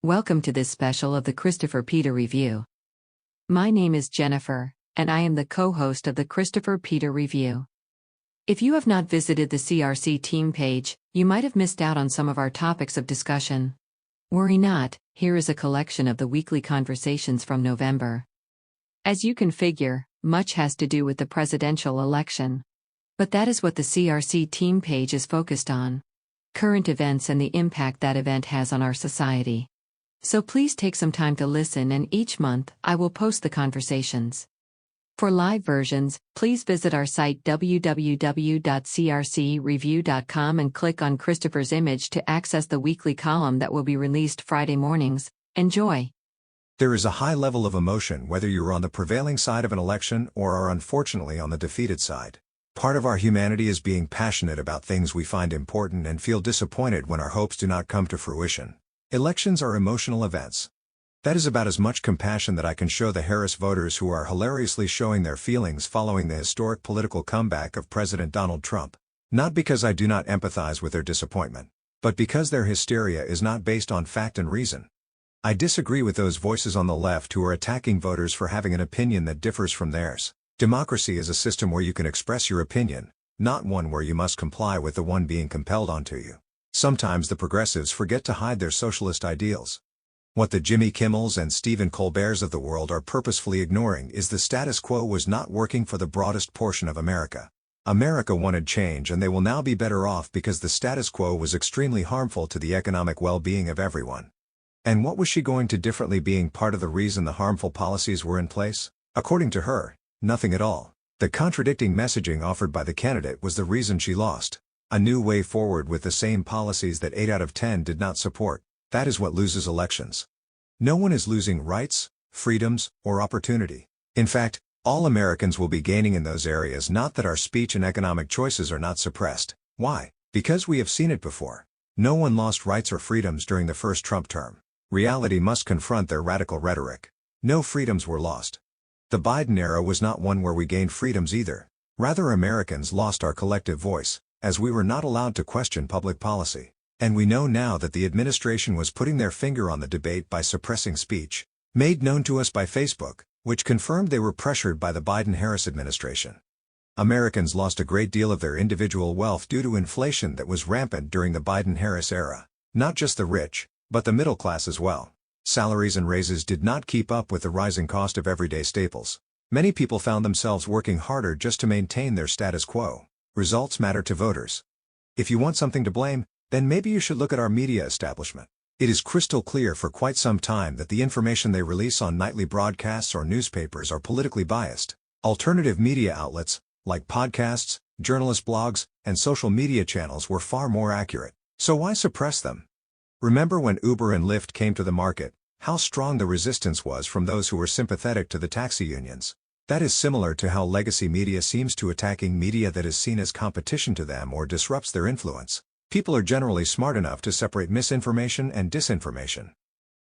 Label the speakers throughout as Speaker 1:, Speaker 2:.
Speaker 1: Welcome to this special of the Christopher Peter Review. My name is Jennifer, and I am the co-host of the Christopher Peter Review. If you have not visited the CRC team page, you might have missed out on some of our topics of discussion. Worry not, here is a collection of the weekly conversations from November. As you can figure, much has to do with the presidential election. But that is what the CRC team page is focused on: current events and the impact that event has on our society. So please take some time to listen, and each month, I will post the conversations. For live versions, please visit our site www.crcreview.com and click on Christopher's image to access the weekly column that will be released Friday mornings. Enjoy!
Speaker 2: There is a high level of emotion whether you're on the prevailing side of an election or are unfortunately on the defeated side. Part of our humanity is being passionate about things we find important and feel disappointed when our hopes do not come to fruition. Elections are emotional events. That is about as much compassion that I can show the Harris voters who are hilariously showing their feelings following the historic political comeback of President Donald Trump. Not because I do not empathize with their disappointment, but because their hysteria is not based on fact and reason. I disagree with those voices on the left who are attacking voters for having an opinion that differs from theirs. Democracy is a system where you can express your opinion, not one where you must comply with the one being compelled onto you. Sometimes the progressives forget to hide their socialist ideals. What the Jimmy Kimmels and Stephen Colberts of the world are purposefully ignoring is the status quo was not working for the broadest portion of America. America wanted change, and they will now be better off because the status quo was extremely harmful to the economic well-being of everyone. And what was she going to differently being part of the reason the harmful policies were in place? According to her, nothing at all. The contradicting messaging offered by the candidate was the reason she lost. A new way forward with the same policies that 8 out of 10 did not support. That is what loses elections. No one is losing rights, freedoms, or opportunity. In fact, all Americans will be gaining in those areas, not that our speech and economic choices are not suppressed. Why? Because we have seen it before. No one lost rights or freedoms during the first Trump term. Reality must confront their radical rhetoric. No freedoms were lost. The Biden era was not one where we gained freedoms either. Rather, Americans lost our collective voice, as we were not allowed to question public policy. And we know now that the administration was putting their finger on the debate by suppressing speech, made known to us by Facebook, which confirmed they were pressured by the Biden-Harris administration. Americans lost a great deal of their individual wealth due to inflation that was rampant during the Biden-Harris era. Not just the rich, but the middle class as well. Salaries and raises did not keep up with the rising cost of everyday staples. Many people found themselves working harder just to maintain their status quo. Results matter to voters. If you want something to blame, then maybe you should look at our media establishment. It is crystal clear for quite some time that the information they release on nightly broadcasts or newspapers are politically biased. Alternative media outlets, like podcasts, journalist blogs, and social media channels were far more accurate. So why suppress them? Remember when Uber and Lyft came to the market, how strong the resistance was from those who were sympathetic to the taxi unions. That is similar to how legacy media seems to attacking media that is seen as competition to them or disrupts their influence. People are generally smart enough to separate misinformation and disinformation.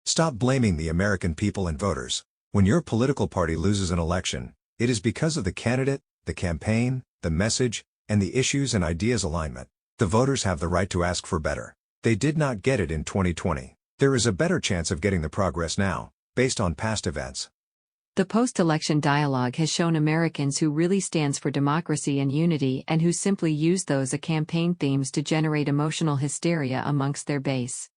Speaker 2: Stop blaming the American people and voters. When your political party loses an election, it is because of the candidate, the campaign, the message, and the issues and ideas alignment. The voters have the right to ask for better. They did not get it in 2020. There is a better chance of getting the progress now, based on past events.
Speaker 1: The post-election dialogue has shown Americans who really stands for democracy and unity, and who simply use those as campaign themes to generate emotional hysteria amongst their base.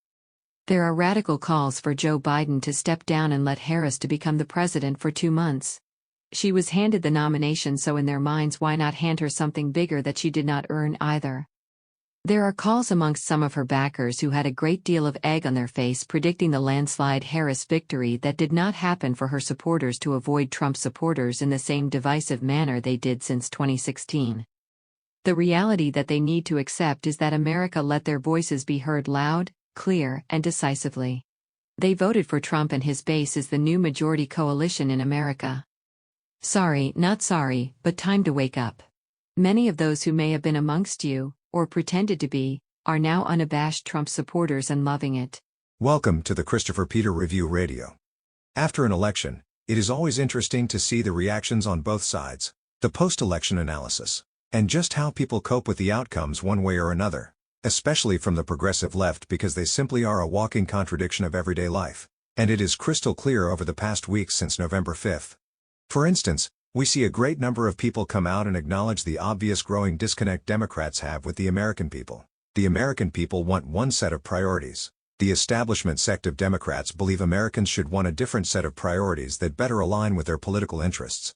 Speaker 1: There are radical calls for Joe Biden to step down and let Harris to become the president for 2 months. She was handed the nomination, so in their minds, why not hand her something bigger that she did not earn either? There are calls amongst some of her backers who had a great deal of egg on their face predicting the landslide Harris victory that did not happen for her supporters to avoid Trump supporters in the same divisive manner they did since 2016. The reality that they need to accept is that America let their voices be heard loud, clear, and decisively. They voted for Trump, and his base is the new majority coalition in America. Sorry, not sorry, but time to wake up. Many of those who may have been amongst you, or pretended to be, are now unabashed Trump supporters and loving it.
Speaker 2: Welcome to the Christopher Peter Review Radio. After an election, it is always interesting to see the reactions on both sides, the post-election analysis, and just how people cope with the outcomes one way or another. especially from the progressive left, because they simply are a walking contradiction of everyday life. And it is crystal clear over the past weeks since November 5th. For instance, we see a great number of people come out and acknowledge the obvious growing disconnect Democrats have with the American people. The American people want one set of priorities. The establishment sect of Democrats believe Americans should want a different set of priorities that better align with their political interests.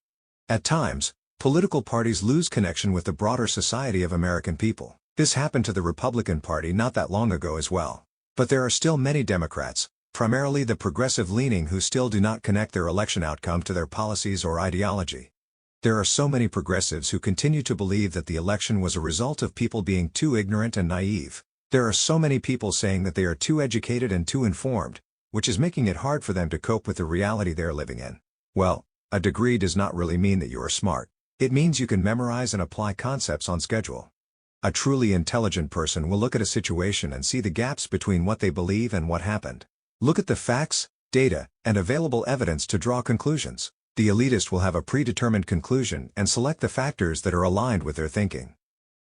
Speaker 2: At times, political parties lose connection with the broader society of American people. This happened to the Republican Party not that long ago as well. But there are still many Democrats, primarily the progressive-leaning, who still do not connect their election outcome to their policies or ideology. There are so many progressives who continue to believe that the election was a result of people being too ignorant and naive. There are so many people saying that they are too educated and too informed, which is making it hard for them to cope with the reality they are living in. Well, a degree does not really mean that you are smart. It means you can memorize and apply concepts on schedule. A truly intelligent person will look at a situation and see the gaps between what they believe and what happened. Look at the facts, data, and available evidence to draw conclusions. The elitist will have a predetermined conclusion and select the factors that are aligned with their thinking.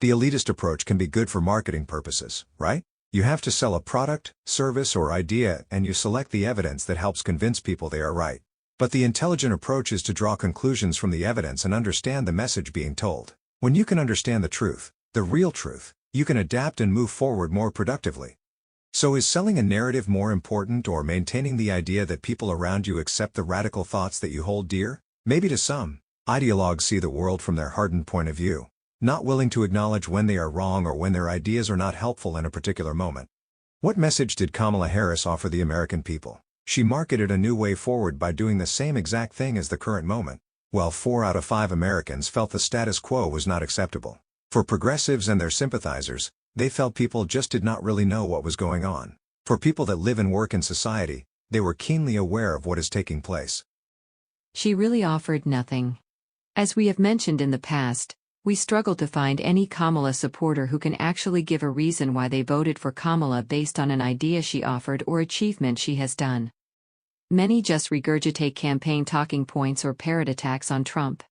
Speaker 2: The elitist approach can be good for marketing purposes, right? You have to sell a product, service, or idea, and you select the evidence that helps convince people they are right. But the intelligent approach is to draw conclusions from the evidence and understand the message being told. When you can understand the truth, the real truth, you can adapt and move forward more productively. So is selling a narrative more important, or maintaining the idea that people around you accept the radical thoughts that you hold dear? Maybe to some, ideologues see the world from their hardened point of view, not willing to acknowledge when they are wrong or when their ideas are not helpful in a particular moment. What message did Kamala Harris offer the American people? She marketed a new way forward by doing the same exact thing as the current moment. Well, 4 out of 5 Americans felt the status quo was not acceptable. For progressives and their sympathizers, they felt people just did not really know what was going on. For people that live and work in society, they were keenly aware of what is taking place.
Speaker 1: She really offered nothing. As we have mentioned in the past, we struggle to find any Kamala supporter who can actually give a reason why they voted for Kamala based on an idea she offered or achievement she has done. Many just regurgitate campaign talking points or parrot attacks on Trump.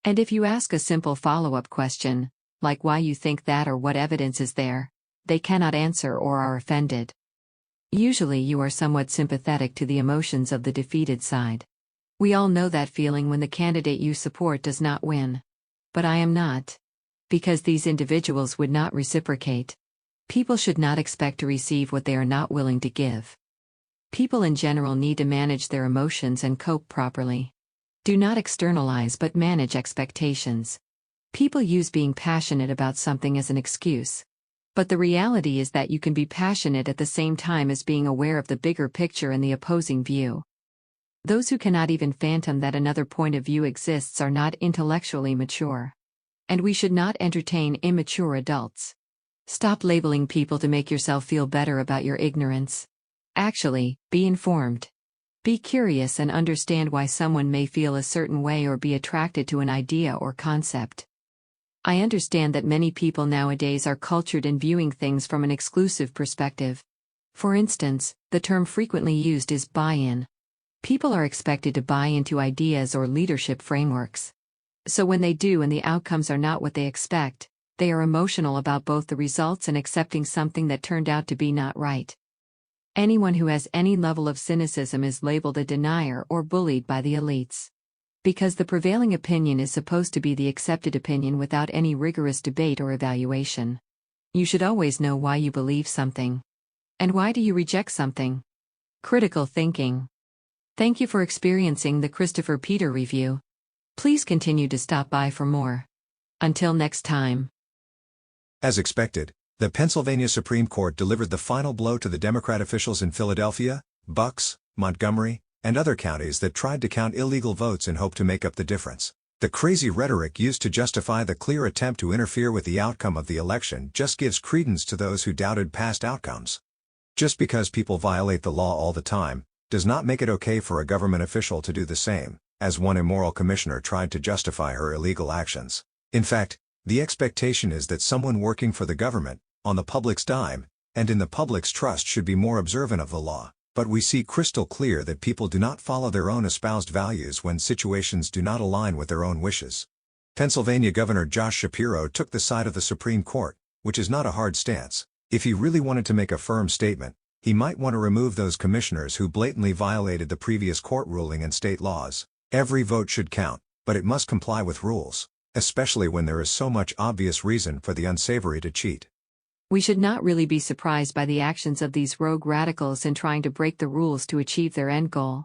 Speaker 1: And if you ask a simple follow-up question, like why you think that or what evidence is there, they cannot answer or are offended. Usually you are somewhat sympathetic to the emotions of the defeated side. We all know that feeling when the candidate you support does not win. But I am not. Because these individuals would not reciprocate. People should not expect to receive what they are not willing to give. People in general need to manage their emotions and cope properly. Do not externalize but manage expectations. People use being passionate about something as an excuse. But the reality is that you can be passionate at the same time as being aware of the bigger picture and the opposing view. Those who cannot even fathom that another point of view exists are not intellectually mature. And we should not entertain immature adults. Stop labeling people to make yourself feel better about your ignorance. Actually, be informed. Be curious and understand why someone may feel a certain way or be attracted to an idea or concept. I understand that many people nowadays are cultured in viewing things from an exclusive perspective. For instance, the term frequently used is buy-in. People are expected to buy into ideas or leadership frameworks. So when they do and the outcomes are not what they expect, they are emotional about both the results and accepting something that turned out to be not right. Anyone who has any level of cynicism is labeled a denier or bullied by the elites. Because the prevailing opinion is supposed to be the accepted opinion without any rigorous debate or evaluation. You should always know why you believe something. And why do you reject something? Critical thinking. Thank you for experiencing the Christopher Peter Review. Please continue to stop by for more. Until next time.
Speaker 2: As expected, the Pennsylvania Supreme Court delivered the final blow to the Democrat officials in Philadelphia, Bucks, Montgomery, and other counties that tried to count illegal votes in hope to make up the difference. The crazy rhetoric used to justify the clear attempt to interfere with the outcome of the election just gives credence to those who doubted past outcomes. Just because people violate the law all the time, does not make it okay for a government official to do the same, as one immoral commissioner tried to justify her illegal actions. In fact, the expectation is that someone working for the government, on the public's dime, and in the public's trust should be more observant of the law. But we see crystal clear that people do not follow their own espoused values when situations do not align with their own wishes. Pennsylvania Governor Josh Shapiro took the side of the Supreme Court, which is not a hard stance. If he really wanted to make a firm statement, he might want to remove those commissioners who blatantly violated the previous court ruling and state laws. Every vote should count, but it must comply with rules, especially when there is so much obvious reason for the unsavory to cheat.
Speaker 1: We should not really be surprised by the actions of these rogue radicals in trying to break the rules to achieve their end goal.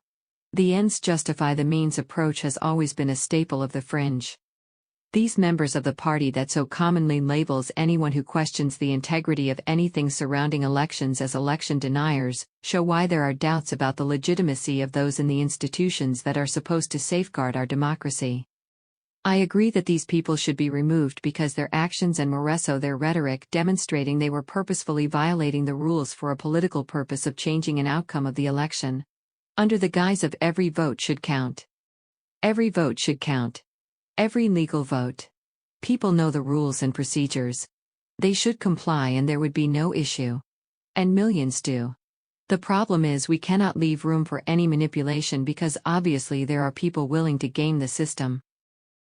Speaker 1: The ends justify the means approach has always been a staple of the fringe. These members of the party that so commonly labels anyone who questions the integrity of anything surrounding elections as election deniers, show why there are doubts about the legitimacy of those in the institutions that are supposed to safeguard our democracy. I agree that these people should be removed because their actions and more so their rhetoric demonstrating they were purposefully violating the rules for a political purpose of changing an outcome of the election. Under the guise of every vote should count. Every vote should count. Every legal vote. People know the rules and procedures. They should comply and there would be no issue. And millions do. The problem is we cannot leave room for any manipulation because obviously there are people willing to game the system.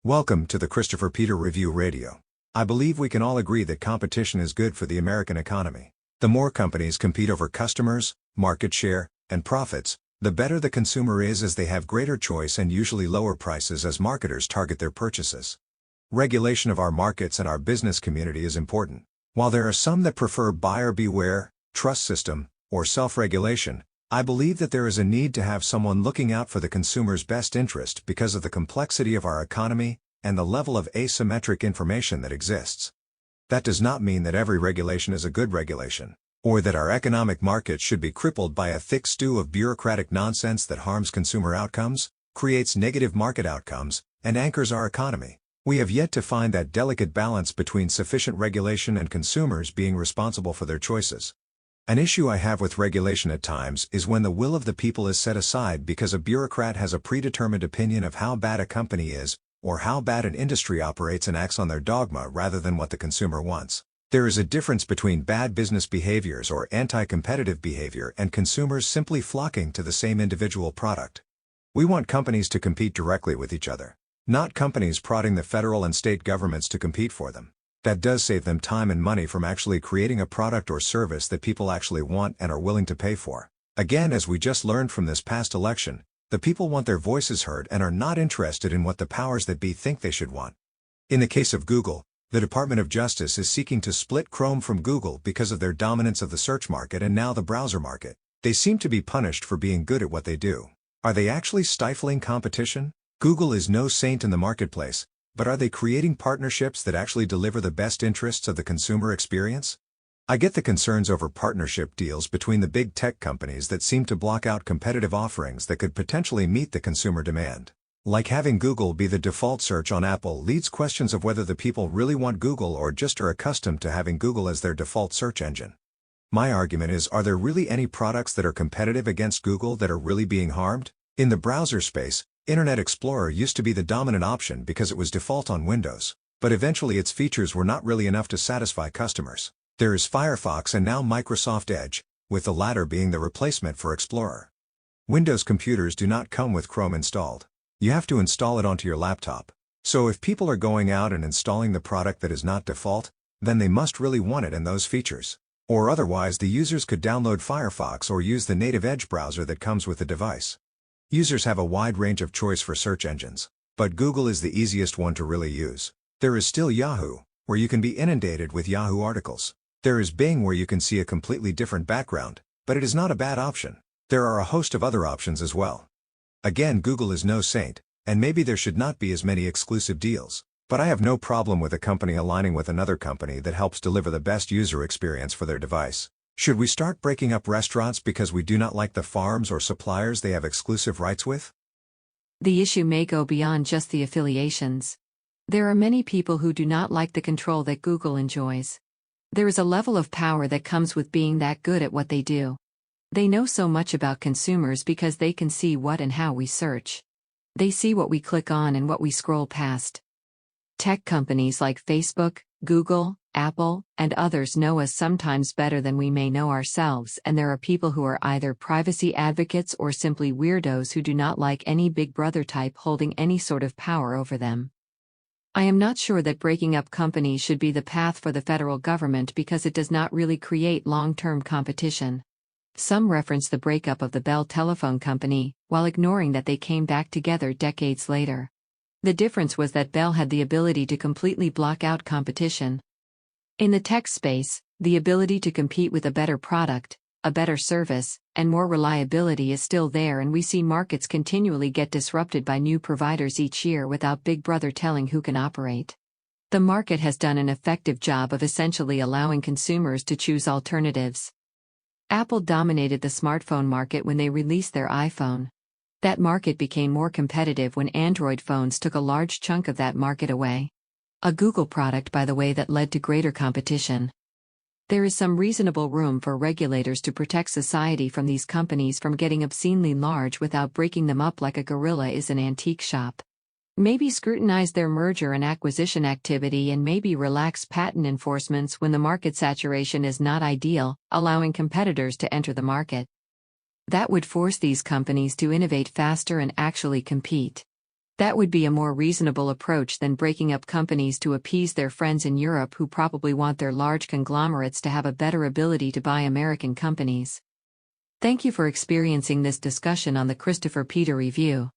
Speaker 2: Welcome to the Christopher Peter Review Radio. I believe we can all agree that competition is good for the American economy. The more companies compete over customers, market share, and profits, the better the consumer is as they have greater choice and usually lower prices as marketers target their purchases. Regulation of our markets and our business community is important. While there are some that prefer buyer beware, trust system, or self-regulation, I believe that there is a need to have someone looking out for the consumer's best interest because of the complexity of our economy and the level of asymmetric information that exists. That does not mean that every regulation is a good regulation, or that our economic markets should be crippled by a thick stew of bureaucratic nonsense that harms consumer outcomes, creates negative market outcomes, and anchors our economy. We have yet to find that delicate balance between sufficient regulation and consumers being responsible for their choices. An issue I have with regulation at times is when the will of the people is set aside because a bureaucrat has a predetermined opinion of how bad a company is, or how bad an industry operates and acts on their dogma rather than what the consumer wants. There is a difference between bad business behaviors or anti-competitive behavior and consumers simply flocking to the same individual product. We want companies to compete directly with each other, not companies prodding the federal and state governments to compete for them. That does save them time and money from actually creating a product or service that people actually want and are willing to pay for. Again, as we just learned from this past election, the people want their voices heard and are not interested in what the powers that be think they should want. In the case of Google, the Department of Justice is seeking to split Chrome from Google because of their dominance of the search market and now the browser market. They seem to be punished for being good at what they do. Are they actually stifling competition? Google is no saint in the marketplace, but are they creating partnerships that actually deliver the best interests of the consumer experience? I get the concerns over partnership deals between the big tech companies that seem to block out competitive offerings that could potentially meet the consumer demand. Like having Google be the default search on Apple leads questions of whether the people really want Google or just are accustomed to having Google as their default search engine. My argument is, are there really any products that are competitive against Google that are really being harmed? In the browser space, Internet Explorer used to be the dominant option because it was default on Windows, but eventually its features were not really enough to satisfy customers. There is Firefox and now Microsoft Edge, with the latter being the replacement for Explorer. Windows computers do not come with Chrome installed. You have to install it onto your laptop. So if people are going out and installing the product that is not default, then they must really want it and those features. Or otherwise the users could download Firefox or use the native Edge browser that comes with the device. Users have a wide range of choice for search engines, but Google is the easiest one to really use. There is still Yahoo, where you can be inundated with Yahoo articles. There is Bing where you can see a completely different background, but it is not a bad option. There are a host of other options as well. Again, Google is no saint, and maybe there should not be as many exclusive deals, but I have no problem with a company aligning with another company that helps deliver the best user experience for their device. Should we start breaking up restaurants because we do not like the farms or suppliers they have exclusive rights with?
Speaker 1: The issue may go beyond just the affiliations. There are many people who do not like the control that Google enjoys. There is a level of power that comes with being that good at what they do. They know so much about consumers because they can see what and how we search. They see what we click on and what we scroll past. Tech companies like Facebook, Google, Apple, and others know us sometimes better than we may know ourselves, and there are people who are either privacy advocates or simply weirdos who do not like any big brother type holding any sort of power over them. I am not sure that breaking up companies should be the path for the federal government because it does not really create long-term competition. Some reference the breakup of the Bell Telephone Company, while ignoring that they came back together decades later. The difference was that Bell had the ability to completely block out competition. In the tech space, the ability to compete with a better product, a better service, and more reliability is still there, and we see markets continually get disrupted by new providers each year without Big Brother telling who can operate. The market has done an effective job of essentially allowing consumers to choose alternatives. Apple dominated the smartphone market when they released their iPhone. That market became more competitive when Android phones took a large chunk of that market away. A Google product, by the way, that led to greater competition. There is some reasonable room for regulators to protect society from these companies from getting obscenely large without breaking them up like a gorilla is an antique shop. Maybe scrutinize their merger and acquisition activity, and maybe relax patent enforcements when the market saturation is not ideal, allowing competitors to enter the market. That would force these companies to innovate faster and actually compete. That would be a more reasonable approach than breaking up companies to appease their friends in Europe who probably want their large conglomerates to have a better ability to buy American companies. Thank you for experiencing this discussion on the Christopher Peter Review.